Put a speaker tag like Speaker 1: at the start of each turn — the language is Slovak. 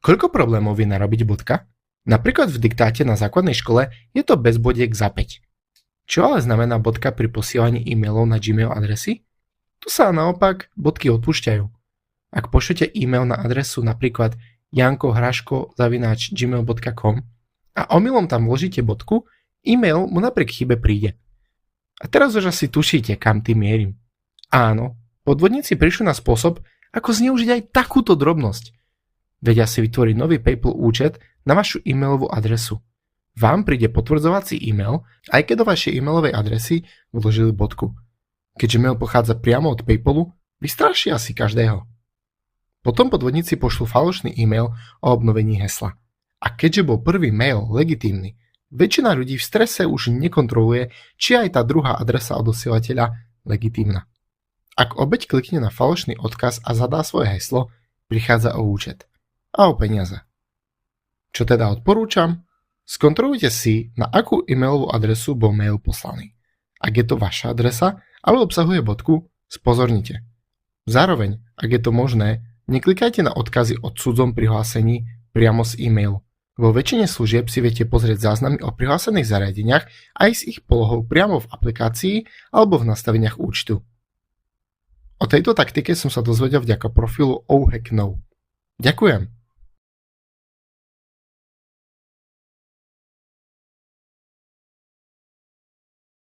Speaker 1: Koľko problémov vie narobiť bodka? Napríklad v diktáte na základnej škole je to bez bodiek za 5. Čo ale znamená bodka pri posielaní e-mailov na Gmail adresy? Tu sa naopak bodky odpúšťajú. Ak pošlete e-mail na adresu napríklad jankohraško@gmail.com a omylom tam vložíte bodku, e-mail mu napriek chybe príde. A teraz už asi tušíte, kam tým mierim. Áno, podvodníci prišli na spôsob, ako zneužiť aj takúto drobnosť. Vedia si vytvoriť nový PayPal účet na vašu e-mailovú adresu. Vám príde potvrdzovací e-mail, aj keď do vašej e-mailovej adresy vložili bodku. Keďže mail pochádza priamo od PayPalu, vystraší asi každého. Potom podvodníci pošlú falošný e-mail o obnovení hesla. A keďže bol prvý mail legitímny, väčšina ľudí v strese už nekontroluje, či aj tá druhá adresa od osielateľa legitímna. Ak obeť klikne na falošný odkaz a zadá svoje heslo, prichádza o účet a o peniaze. Čo teda odporúčam? Skontrolujte si, na akú e-mailovú adresu bol mail poslaný. Ak je to vaša adresa, ale obsahuje bodku, spozornite. Zároveň, ak je to možné, neklikajte na odkazy o cudzom prihlásení priamo z e-mailu. Vo väčšine služieb si viete pozrieť záznamy o prihlásených zariadeniach aj s ich polohou priamo v aplikácii alebo v nastaveniach účtu. O tejto taktike som sa dozvedel vďaka profilu OHackNow. Ďakujem.